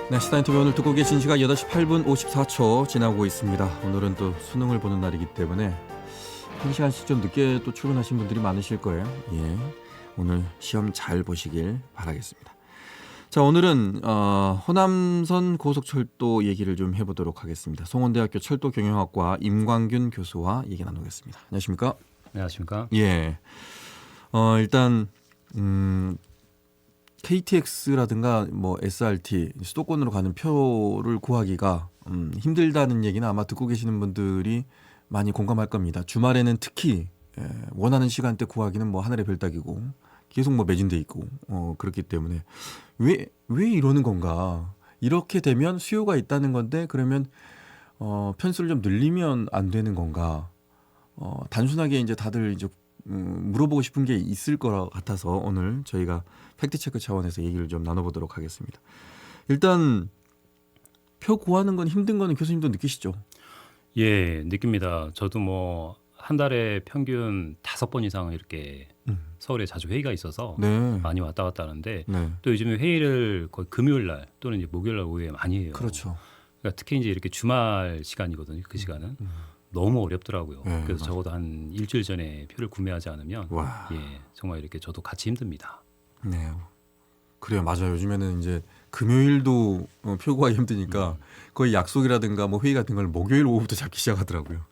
네, 시사인터뷰 오늘 듣고 계신 시각 8시 8분 54초 지나고 있습니다. 오늘은 또 수능을 보는 날이기 때문에 1시간씩 좀 늦게 또 출근하신 분들이 많으실 거예요. 예, 오늘 시험 잘 보시길 바라겠습니다. 자, 오늘은 호남선 고속철도 얘기를 좀 해보도록 하겠습니다. 송원대학교 철도경영학과 임광균 교수와 얘기 나누겠습니다. 안녕하십니까? 안녕하십니까? 예, 일단 KTX라든가 뭐 SRT 수도권으로 가는 표를 구하기가 힘들다는 얘기는 아마 듣고 계시는 분들이 많이 공감할 겁니다. 주말에는 특히 원하는 시간대 구하기는 뭐 하늘의 별 따기고 계속 뭐 매진돼 있고 그렇기 때문에 왜 이러는 건가? 이렇게 되면 수요가 있다는 건데 그러면 편수를 좀 늘리면 안 되는 건가? 단순하게 이제 다들 이제 물어보고 싶은 게 있을 것 같아서 오늘 저희가 팩트체크 차원에서 얘기를 좀 나눠보도록 하겠습니다. 일단 표 구하는 건 힘든 거는 교수님도 느끼시죠? 예, 느낍니다. 저도 뭐 한 달에 평균 5번 이상 이렇게 서울에 자주 회의가 있어서 네. 많이 왔다 갔다 하는데 네. 또 요즘에 회의를 거의 금요일 날 또는 이제 목요일 날 오후에 많이 해요. 그렇죠. 그러니까 특히 이제 이렇게 주말 시간이거든요. 그 시간은 너무 어렵더라고요. 네, 그래서 맞아요. 적어도 한 일주일 전에 표를 구매하지 않으면 와. 예, 정말 이렇게 저도 같이 힘듭니다. 네. 그래요. 맞아요. 요즘에는 이제 금요일도 표 구하기 힘드니까 거의 약속이라든가 뭐 회의 같은 걸 목요일 오후부터 잡기 시작하더라고요.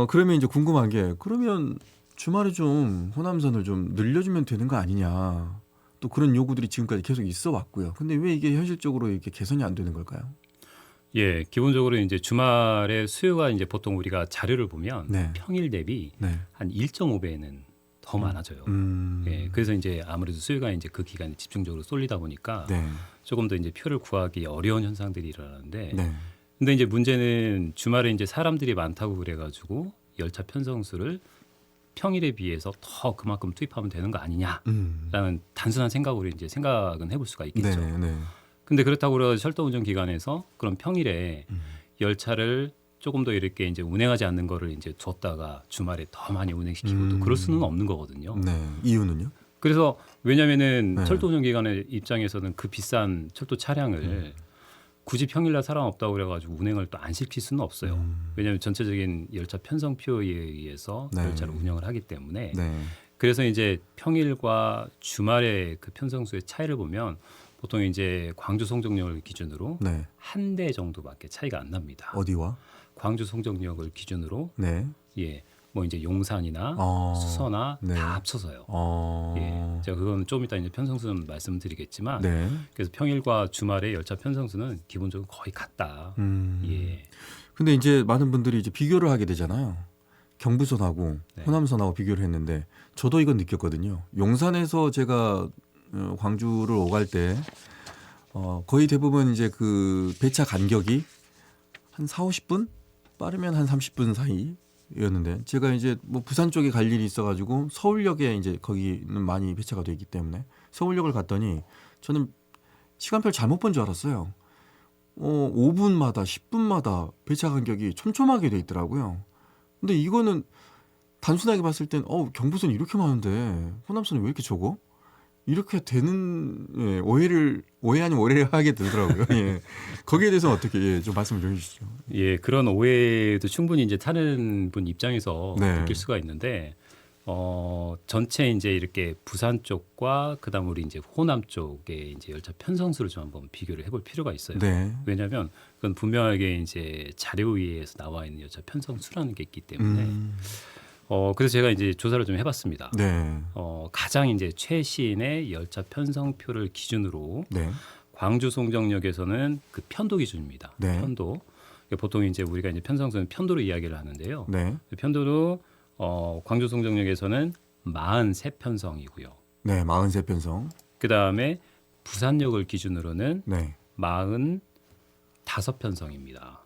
그러면 이제 궁금한 게 그러면 주말에 좀 호남선을 좀 늘려주면 되는 거 아니냐. 또 그런 요구들이 지금까지 계속 있어 왔고요. 근데 왜 이게 현실적으로 이렇게 개선이 안 되는 걸까요? 예, 기본적으로 이제 주말에 수요가 이제 보통 우리가 자료를 보면 네. 평일 대비 네. 한 1.5배는 더 많아져요. 예, 그래서 이제 아무래도 수요가 이제 그 기간에 집중적으로 쏠리다 보니까 네. 조금 더 이제 표를 구하기 어려운 현상들이 일어나는데, 네. 근데 이제 문제는 주말에 이제 사람들이 많다고 그래가지고 열차 편성수를 평일에 비해서 더 그만큼 투입하면 되는 거 아니냐라는 단순한 생각으로 이제 생각은 해볼 수가 있겠죠. 네. 네. 근데 그렇다고 그래서 철도 운전 기관에서 그럼 평일에 열차를 조금 더 이렇게 이제 운행하지 않는 거를 이제 뒀다가 주말에 더 많이 운행시키고 또 그럴 수는 없는 거거든요. 네. 이유는요? 그래서 왜냐면은 네. 철도 운전 기관의 입장에서는 그 비싼 철도 차량을 굳이 평일날 사람 없다고 그래가지고 운행을 또 안 시킬 수는 없어요. 왜냐하면 전체적인 열차 편성표에 의해서 네. 열차를 운영을 하기 때문에. 네. 그래서 이제 평일과 주말의 그 편성수의 차이를 보면 보통 이제 광주 송정역을 기준으로 네. 한 대 정도밖에 차이가 안 납니다. 어디와? 광주 송정역을 기준으로 네. 예, 뭐 이제 용산이나 수서나 네. 다 합쳐서요. 어. 예, 제가 그건 좀 이따 이제 편성수는 말씀드리겠지만, 네. 그래서 평일과 주말의 열차 편성수는 기본적으로 거의 같다. 예, 근데 이제 많은 분들이 이제 비교를 하게 되잖아요. 경부선하고 네. 호남선하고 비교를 했는데 저도 이건 느꼈거든요. 용산에서 제가 광주를 오갈 때 거의 대부분 이제 그 배차 간격이 한 4, 50분? 빠르면 한 30분 사이였는데 제가 이제 뭐 부산 쪽에 갈 일이 있어가지고 서울역에 이제 거기는 많이 배차가 돼 있기 때문에 서울역을 갔더니 저는 시간표를 잘못 본 줄 알았어요. 5분마다 10분마다 배차 간격이 촘촘하게 돼 있더라고요. 근데 이거는 단순하게 봤을 땐 경부선이 이렇게 많은데 호남선이 왜 이렇게 적어? 이렇게 되는 오해 아니면 오해를 하게 되더라고요. 예. 거기에 대해서 어떻게 좀 말씀을 좀 해주시죠. 예, 그런 오해도 충분히 이제 타는 분 입장에서 네. 느낄 수가 있는데, 전체 이제 이렇게 부산 쪽과 그다음 우리 이제 호남 쪽에 이제 열차 편성수를 좀 한번 비교를 해볼 필요가 있어요. 네. 왜냐하면 그건 분명하게 이제 자료위에서 나와 있는 열차 편성수라는 게 있기 때문에. 그래서 제가 이제 조사를 좀 해봤습니다. 네. 가장 이제 최신의 열차 편성표를 기준으로 네. 광주 송정역에서는 그 편도 기준입니다. 네. 편도. 보통 이제 우리가 이제 편성수는 편도로 이야기를 하는데요. 네. 편도로 광주 송정역에서는 43편성이고요. 네. 43편성. 그 다음에 부산역을 기준으로는 네. 45편성입니다.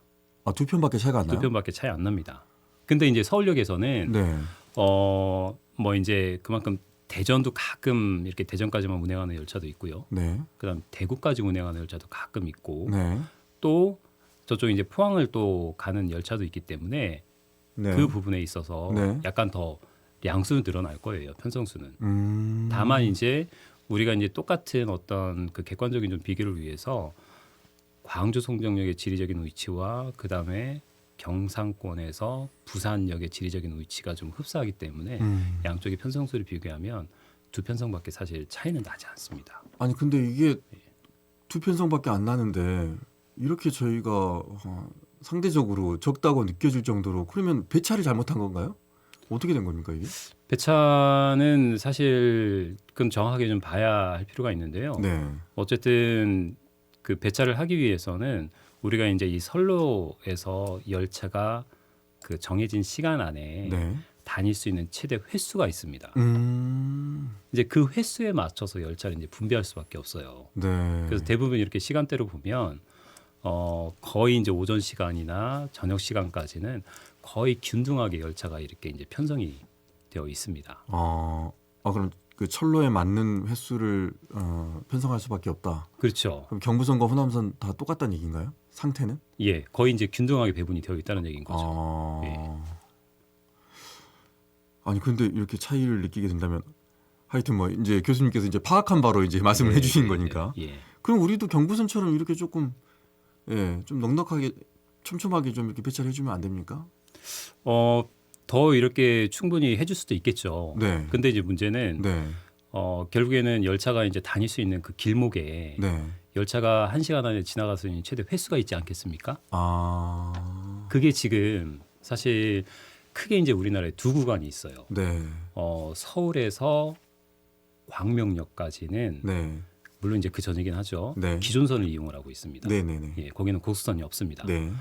두 편밖에 차이가 안 나요? 2편밖에 차이 안 납니다. 근데 이제 서울역에서는 네. 뭐 이제 그만큼 대전도 가끔 이렇게 대전까지만 운행하는 열차도 있고요. 네. 그다음 대구까지 운행하는 열차도 가끔 있고, 네. 또 저쪽 이제 포항을 또 가는 열차도 있기 때문에 네. 그 부분에 있어서 네. 약간 더 양수는 늘어날 거예요. 편성수는. 음. 다만 이제 우리가 이제 똑같은 어떤 그 객관적인 좀 비교를 위해서 광주 송정역의 지리적인 위치와 그 다음에 경상권에서 부산역의 지리적인 위치가 좀 흡사하기 때문에 양쪽의 편성수를 비교하면 두 편성밖에 사실 차이는 나지 않습니다. 아니 근데 이게 두 편성밖에 안 나는데 이렇게 저희가 상대적으로 적다고 느껴질 정도로 그러면 배차를 잘못한 건가요? 어떻게 된 겁니까 이게? 배차는 사실 그건 정확하게 좀 봐야 할 필요가 있는데요. 네. 어쨌든 그 배차를 하기 위해서는 우리가 이제 이 선로에서 열차가 그 정해진 시간 안에 네. 다닐 수 있는 최대 횟수가 있습니다. 음. 이제 그 횟수에 맞춰서 열차를 이제 분배할 수밖에 없어요. 네. 그래서 대부분 이렇게 시간대로 보면 거의 이제 오전 시간이나 저녁 시간까지는 거의 균등하게 열차가 이렇게 이제 편성이 되어 있습니다. 그럼 그 철로에 맞는 횟수를 편성할 수밖에 없다. 그렇죠. 그럼 경부선과 호남선 다 똑같다는 얘기인가요? 상태는? 예, 거의 이제 균등하게 배분이 되어 있다는 얘기인 거죠. 예. 아니 근데 이렇게 차이를 느끼게 된다면 하여튼 뭐 이제 교수님께서 이제 파악한 바로 이제 말씀을 해주신 거니까. 예. 그럼 우리도 경부선처럼 이렇게 조금 좀 넉넉하게 촘촘하게 좀 이렇게 배차를 해주면 안 됩니까? 더 이렇게 충분히 해줄 수도 있겠죠. 네. 근데 이제 문제는 네. 결국에는 열차가 이제 다닐 수 있는 그 길목에 네. 열차가 1시간 안에 지나갈 수 있는 최대 횟수가 있지 않겠습니까? 그게 지금 사실 크게 이제 우리나라에 두 구간이 있어요. 네. 서울에서 광명역까지는 네. 물론 이제 그 전이긴 하죠. 네. 기존선을 이용을 하고 있습니다. 네네네. 예, 거기는 고속선이 없습니다. 네.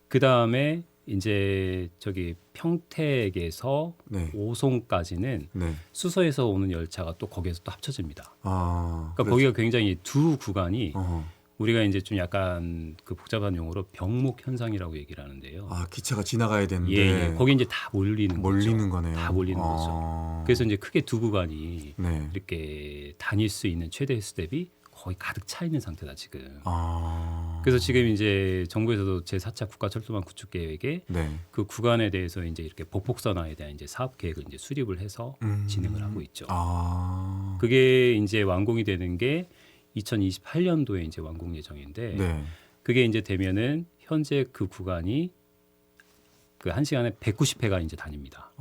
그 다음에 이제 저기 평택에서 네. 오송까지는 네. 수서에서 오는 열차가 또 거기에서 또 합쳐집니다. 그러니까 그래서- 거기가 굉장히 두 구간이 어허. 우리가 이제 좀 약간 그 복잡한 용어로 병목 현상이라고 얘기를 하는데요. 기차가 지나가야 되는데 예, 거기 이제 다 몰리는 몰리는 거죠. 거네요. 다 몰리는 거죠. 그래서 이제 크게 두 구간이 네. 이렇게 다닐 수 있는 최대 횟수 대비 거의 가득 차 있는 상태다 지금. 아. 그래서 지금 이제 정부에서도 제4차 국가철도망 구축 계획에 네. 그 구간에 대해서 이제 이렇게 보폭선화에 대한 이제 사업 계획을 이제 수립을 해서 진행을 하고 있죠. 그게 이제 완공이 되는 게 2028년도에 이제 완공 예정인데 네. 그게 이제 되면은 현재 그 구간이 그 1시간에 190회가 이제 다닙니다.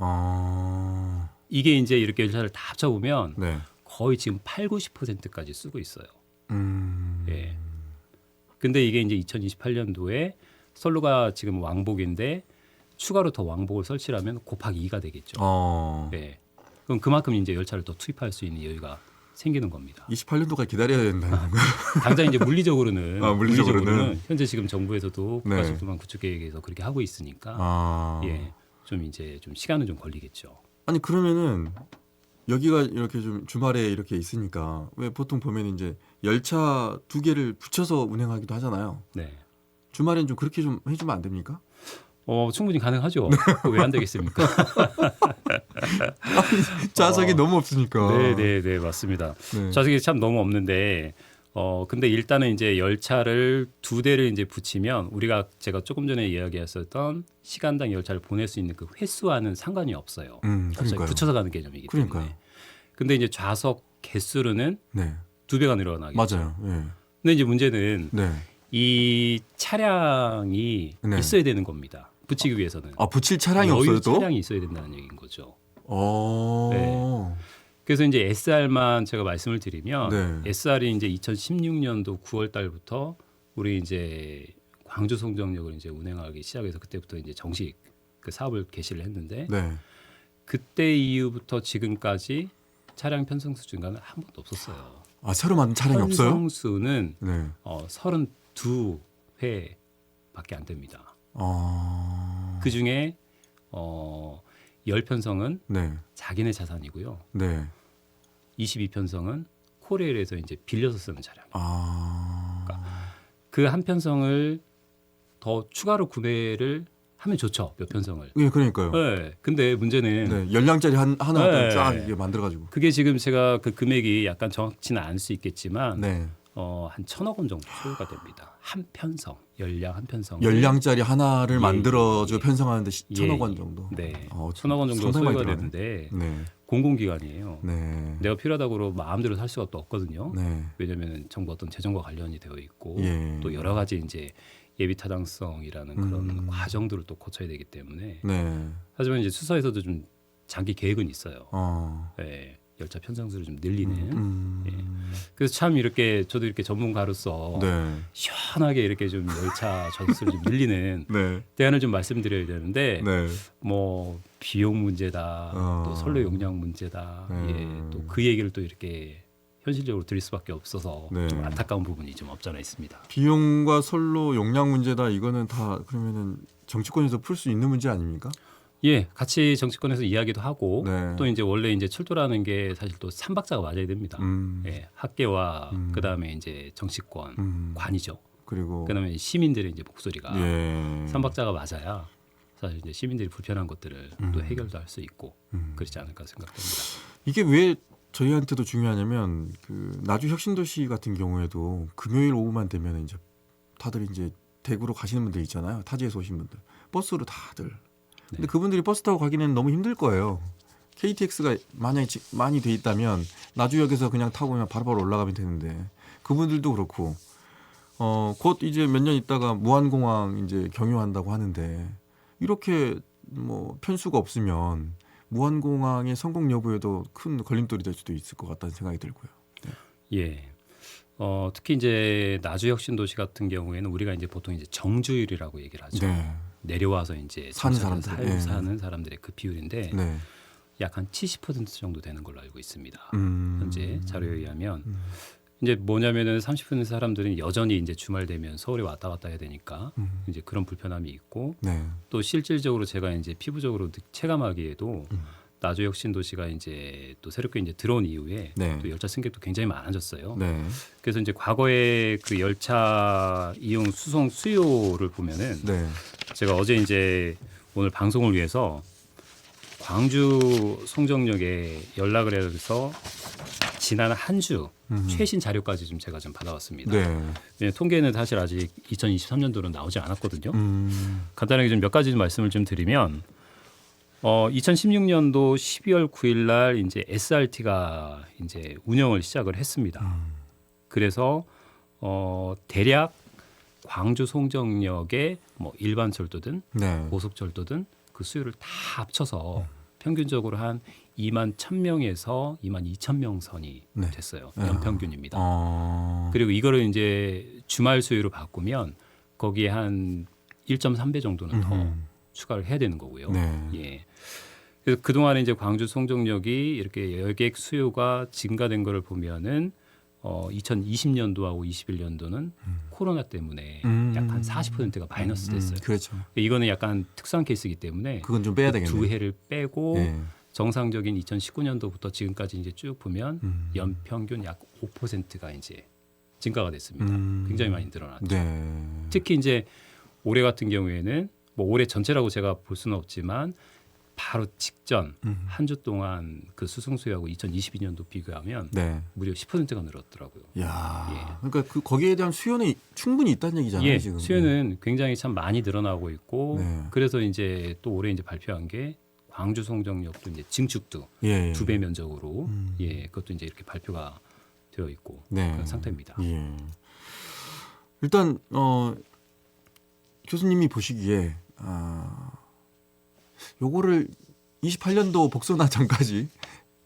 이게 이제 이렇게 열차를 다 합쳐보면 네. 거의 지금 80~90%까지 쓰고 있어요. 음. 예. 근데 이게 이제 2028년도에 선로가 지금 왕복인데 추가로 더 왕복을 설치하면 곱하기 2가 되겠죠. 예. 그럼 그만큼 이제 열차를 더 투입할 수 있는 여유가 생기는 겁니다. 28년도까지 기다려야 된다는 건가요? 당장 이제 물리적으로는 물리적으로는 현재 지금 정부에서도 네. 국가철도망 구축 계획에서 그렇게 하고 있으니까 예. 좀 이제 좀 시간은 좀 걸리겠죠. 아니 그러면은 여기가 이렇게 좀 주말에 이렇게 있으니까 왜 보통 보면 이제 열차 두 개를 붙여서 운행하기도 하잖아요. 네. 주말엔 좀 그렇게 좀 해주면 안 됩니까? 충분히 가능하죠. 왜 안 되겠습니까? 좌석이 너무 없으니까. 네, 맞습니다. 네. 좌석이 참 너무 없는데, 근데 일단은 이제 열차를 두 대를 이제 붙이면 제가 조금 전에 이야기했었던 시간당 열차를 보낼 수 있는 그 횟수와는 상관이 없어요. 어차피 그러니까요. 붙여서 가는 개념이기 그러니까요. 때문에. 근데 이제 좌석 개수로는 네. 2배가 늘어나겠죠. 맞아요. 네. 근데 이제 문제는 네. 이 차량이 네. 있어야 되는 겁니다. 붙이기 위해서는. 붙일 차량이 여유 없어요 또? 차량이 있어야 된다는 얘기인 거죠. 네. 그래서 이제 SR만 제가 말씀을 드리면 네. SR이 이제 2016년도 9월 달부터 우리 이제 광주 송정역을 이제 운행하기 시작해서 그때부터 이제 정식 그 사업을 개시를 했는데 네. 그때 그때 이후부터 지금까지 차량 편성수 증가는 한 번도 없었어요. 새로 만든 차량이 없어요? 편성수는 네. 32회밖에 안 됩니다. 그 중에 10편성은 네. 자기네 자산이고요. 네. 22편성은 코레일에서 이제 빌려서 쓰는 차량이에요. 그러니까 그 한 편성을 더 추가로 구매를 하면 좋죠. 몇 편성을. 예, 그러니까요. 네. 근데 문제는 네, 열량짜리 하나 네. 쫙 이렇게 만들어가지고. 그게 지금 제가 그 금액이 약간 정확치는 않을 수 있겠지만 네. 한 1,000억 원 정도 소요가 됩니다. 한 편성, 열량 한 편성. 열량짜리 하나를 예, 만들어줘 예. 편성하는데 예, 1,000억 원 정도. 네. 어, 1,000억 원 정도 상당히 많이 소요가 들어가네. 되는데 네. 공공기관이에요. 네. 내가 필요하다고 마음대로 살 수가 또 없거든요. 네. 왜냐하면 정부 어떤 재정과 관련이 되어 있고 예. 또 여러 가지 이제 예비 타당성이라는 그런 음. 과정들을 또 거쳐야 되기 때문에 네. 하지만 이제 수서에서도 좀 장기 계획은 있어요. 어. 예, 열차 편성수를 좀 늘리는. 예. 음. 그래서 참 이렇게 저도 이렇게 전문가로서 네. 시원하게 이렇게 좀 열차 전수를 좀 늘리는 네. 대안을 좀 말씀드려야 되는데 네. 뭐 비용 문제다, 어. 또 선로 용량 문제다, 예, 또 그 얘기를 또 이렇게 현실적으로 드릴 수밖에 없어서 네. 좀 안타까운 부분이 좀 없잖아 있습니다. 비용과 선로 용량 문제다. 이거는 다 그러면은 정치권에서 풀 수 있는 문제 아닙니까? 예, 같이 정치권에서 이야기도 하고 네. 또 이제 원래 이제 철도라는 게 사실 또 삼박자가 맞아야 됩니다. 예, 학계와 그다음에 이제 정치권, 관이죠. 그리고 그다음에 시민들의 이제 목소리가 예. 삼박자가 맞아야 사실 이제 시민들이 불편한 것들을 또 해결도 할 수 있고 그렇지 않을까 생각됩니다. 이게 왜 저희한테도 중요하냐면 그 나주 혁신도시 같은 경우에도 금요일 오후만 되면 이제 다들 이제 대구로 가시는 분들 있잖아요. 타지에서 오신 분들 버스로 다들. 근데 그분들이 버스 타고 가기는 너무 힘들 거예요. KTX가 만약에 많이 돼 있다면 나주역에서 그냥 타고 그냥 바로바로 올라가면 되는데 그분들도 그렇고 곧 이제 몇 년 있다가 무안공항 이제 경유한다고 하는데 이렇게 뭐 편수가 없으면 무안공항의 성공 여부에도 큰 걸림돌이 될 수도 있을 것 같다는 생각이 들고요. 예. 특히 이제 나주혁신도시 같은 경우에는 우리가 이제 보통 이제 정주율이라고 얘기를 하죠. 네. 내려와서 이제 사는 정착해서 사람들, 예. 사는 사람들의 그 비율인데 네. 약 한 70% 정도 되는 걸로 알고 있습니다. 음. 현재 자료에 의하면 이제 뭐냐면은 30% 사람들은 여전히 이제 주말 되면 서울에 왔다 갔다 해야 되니까 이제 그런 불편함이 있고 네. 또 실질적으로 제가 이제 피부적으로 체감하기에도 나주혁신도시가 이제 또 새롭게 이제 들어온 이후에 네. 또 열차 승객도 굉장히 많아졌어요. 네. 그래서 이제 과거에 그 열차 이용 수송 수요를 보면은 네. 제가 어제 이제 오늘 방송을 위해서 광주 송정역에 연락을 해서 지난 한 주 최신 자료까지 좀 제가 좀 받아왔습니다. 네. 예, 통계는 사실 아직 2023년도는 나오지 않았거든요. 음. 간단하게 좀 몇 가지 좀 말씀을 좀 드리면 2016년도 12월 9일 날 이제 SRT가 이제 운영을 시작을 했습니다. 그래서 대략 광주 송정역의 뭐 일반 철도든 네. 고속철도든 그 수요를 다 합쳐서 평균적으로 한 2만 1,000명에서 2만 2,000명 선이 네. 됐어요. 연평균입니다. 어. 그리고 이거를 이제 주말 수요로 바꾸면 거기에 한 1.3배 정도는 더 추가를 해야 되는 거고요. 네. 예. 그래서 그동안에 이제 광주 송정역이 이렇게 여객 수요가 증가된 거를 보면은 2020년도하고 21년도는 코로나 때문에 약 한 40%가 마이너스 됐어요. 그렇죠. 이거는 약간 특수한 케이스이기 때문에 그건 좀 빼야 되겠네요. 두 해를 빼고 예. 정상적인 2019년도부터 지금까지 이제 쭉 보면 연평균 약 5%가 이제 증가가 됐습니다. 굉장히 많이 늘어났죠. 네. 특히 이제 올해 같은 경우에는 뭐 올해 전체라고 제가 볼 수는 없지만 바로 직전 한 주 동안 그 수송 수요하고 2022년도 비교하면 네. 무려 10%가 늘었더라고요. 야. 그러니까 그 거기에 대한 수요는 충분히 있다는 얘기잖아요, 예, 지금. 수요는 굉장히 참 많이 늘어나고 있고 네. 그래서 이제 또 올해 이제 발표한 게 광주 송정역도 이제 증축도 예. 2배 면적으로 예, 그것도 이제 이렇게 발표가 되어 있고 네. 그런 상태입니다. 예. 일단 교수님이 보시기에 요거를 28년도 복선화 전까지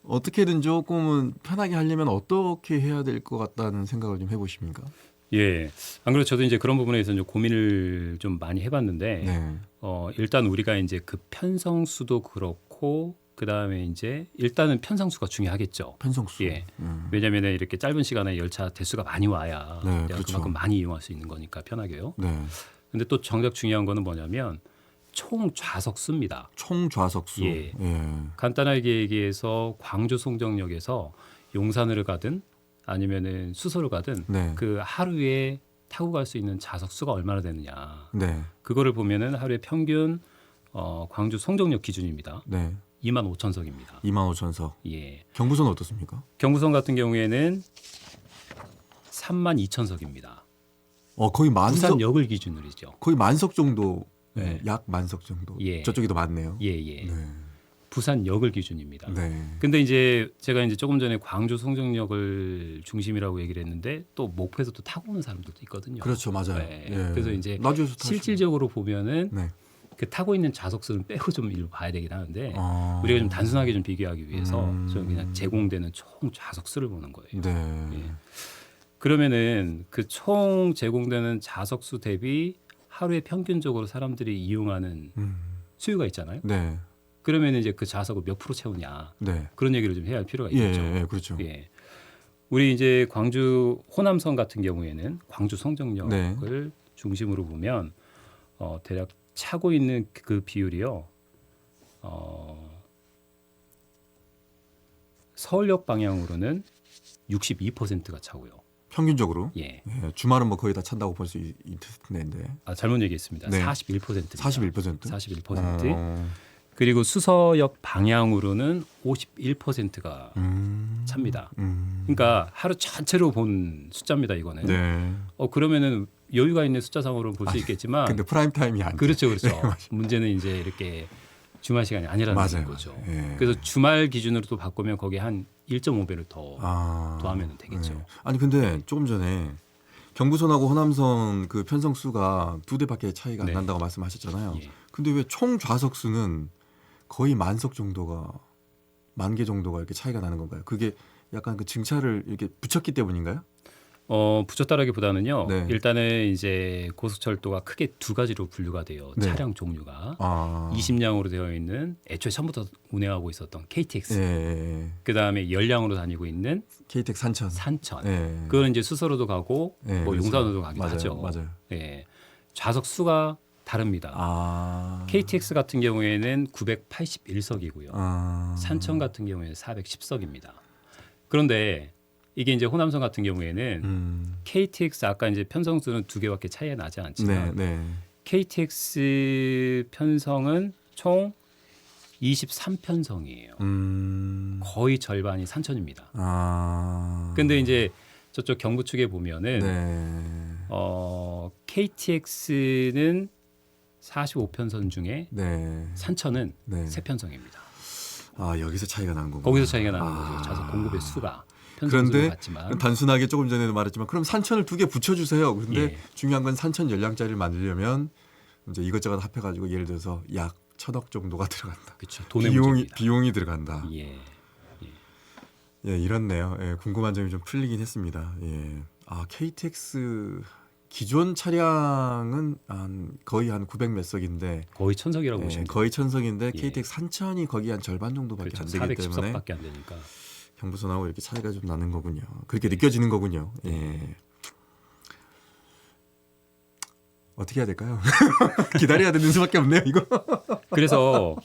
어떻게든 조금은 편하게 하려면 어떻게 해야 될 것 같다는 생각을 좀 해보십니까? 예, 안 그래도 저도 이제 그런 부분에 대해서 좀 고민을 좀 많이 해봤는데 네. 일단 우리가 이제 그 편성수도 그렇고 그 다음에 이제 일단은 편성수가 중요하겠죠. 편성수. 예. 왜냐하면 이렇게 짧은 시간에 열차 대수가 많이 와야 네, 내가 그렇죠. 그만큼 많이 이용할 수 있는 거니까 편하게요. 네. 근데 또 정작 중요한 거는 뭐냐면 총 좌석수입니다. 총 좌석수. 예. 예. 간단하게 얘기해서 광주 송정역에서 용산을 가든 아니면은 수서를 가든 네. 그 하루에 타고 갈 수 있는 좌석수가 얼마나 되느냐. 네. 그거를 보면은 하루에 평균 광주 송정역 기준입니다. 네. 25,000석입니다. 25,000석. 예. 경부선은 어떻습니까? 경부선 같은 경우에는 32,000석입니다. 거의 만석. 부산역을 기준으로죠. 거의 만석 정도. 네. 약 만석 정도. 예. 저쪽이 더 많네요. 예, 예. 네. 부산역을 기준입니다. 네. 근데 이제 제가 이제 조금 전에 광주 송정역을 중심이라고 얘기를 했는데 또 목포에서 또 타고 오는 사람들도 있거든요. 그렇죠, 맞아요. 네. 예. 그래서 이제 나주에서 타시고. 실질적으로 보면은 네. 그 타고 있는 좌석수는 빼고 좀 일부 봐야 되긴 하는데 아. 우리가 좀 단순하게 좀 비교하기 위해서 좀 그냥 제공되는 총 좌석수를 보는 거예요. 네. 예. 그러면은 그 총 제공되는 좌석수 대비 하루에 평균적으로 사람들이 이용하는 수요가 있잖아요. 네. 그러면 이제 그 좌석을 몇 프로 채우냐 네. 그런 얘기를 좀 해야 할 필요가 예, 있겠죠. 예, 그렇죠. 예. 우리 이제 광주 호남선 같은 경우에는 광주 송정역을 네. 중심으로 보면 대략 차고 있는 그 비율이요. 서울역 방향으로는 62%가 차고요. 평균적으로. 예. 예, 주말은 뭐 거의 다 찬다고 볼 수 있을 텐데. 아, 잘못 얘기했습니다. 네. 41%입니다. 41%? 41%. 그리고 수서역 방향으로는 51%가 찹니다. 그러니까 하루 전체로 본 숫자입니다. 이거는. 네. 그러면은 여유가 있는 숫자상으로 볼 수 있겠지만 근데 프라임 타임이 안 돼. 그렇죠, 그렇죠. 문제는 이제 이렇게 주말 시간이 아니라는 맞아요, 거죠. 맞아요. 예. 그래서 주말 기준으로 또 바꾸면 거기에 한 1.5배를 더 더하면 되겠죠. 네. 아니 근데 조금 전에 경부선하고 호남선 그 편성수가 2대밖에 차이가 안 네. 난다고 말씀하셨잖아요. 예. 근데 왜 총 좌석수는 거의 10,000석 정도가 10,000개 정도가 이렇게 차이가 나는 건가요? 그게 약간 그 증차를 이렇게 붙였기 때문인가요? 붙였다라기보다는요. 네. 일단은 이제 고속철도가 크게 두 가지로 분류가 돼요. 네. 차량 종류가 20량으로 되어 있는 애초에 처음부터 운행하고 있었던 KTX. 예. 그 다음에 열량으로 다니고 있는 KTX 산천. 산천. 예. 그거는 이제 수서로도 가고 예, 뭐 그렇죠. 용산으로도 가기도 맞아요, 하죠. 맞아요. 예. 좌석 수가 다릅니다. KTX 같은 경우에는 981석이고요. 산천 같은 경우에는 410석입니다. 그런데 이게 이제 호남선 같은 경우에는 KTX 아까 이제 편성수는 2개밖에 차이가 나지 않지만 네, 네. KTX 편성은 총 23편성이에요. 거의 절반이 산천입니다. 근데 이제 저쪽 경부 측에 보면은 네. KTX는 45편선 중에 네. 산천은 네. 3편성입니다. 여기서 차이가 나는 거구나. 거기서 차이가 나는 거죠. 좌석 공급의 수가 편성수는 그런데 같지만 단순하게 조금 전에도 말했지만 그럼 산천을 2개 붙여주세요. 그런데 예. 중요한 건 산천 열량짜리를 만들려면 이제 이것저것 합해가지고 예를 들어서 약 1,000억 정도가 들어간다. 그렇죠. 돈의 문제입니다. 비용이 들어간다. 예. 예, 이렇네요. 예, 궁금한 점이 좀 풀리긴 했습니다. 예. KTX 기존 차량은 거의 한 900 몇 석인데 거의 1,000석이라고 보시면 거의 1,000석인데 예. KTX 산천이 거기 한 절반 정도밖에 그렇죠. 안 되기 때문에 410석밖에 안 되니까. 경부선하고 이렇게 차이가 좀 나는 거군요. 그렇게 느껴지는 거군요. 예. 어떻게 해야 될까요? 기다려야 되는 수밖에 없네요, 이거. 그래서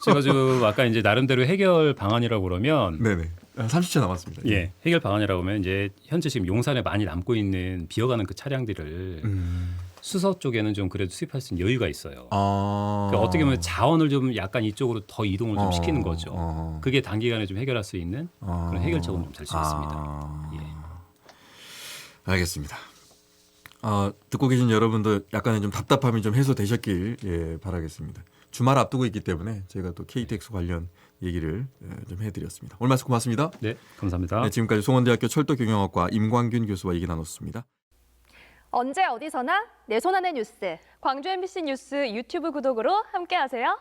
제가 좀 아까 이제 나름대로 해결 방안이라고 그러면 네네. 30초 남았습니다. 예, 해결 방안이라고 하면 이제 현재 지금 용산에 많이 남고 있는 비어가는 그 차량들을 수서 쪽에는 좀 그래도 수입할 수 있는 여유가 있어요. 그러니까 어떻게 보면 자원을 좀 약간 이쪽으로 더 이동을 좀 시키는 거죠. 그게 단기간에 좀 해결할 수 있는 그런 해결책은 좀 될 수 있습니다. 예. 알겠습니다. 듣고 계신 여러분도 약간의 좀 답답함이 좀 해소되셨길 바라겠습니다. 주말 앞두고 있기 때문에 저희가 또 KTX 관련 얘기를 좀 해드렸습니다. 오늘 말씀 고맙습니다. 네, 감사합니다. 네, 지금까지 송원대학교 철도경영학과 임광균 교수와 얘기 나눴습니다. 언제 어디서나 내 손 안의 뉴스. 광주 MBC 뉴스 유튜브 구독으로 함께하세요.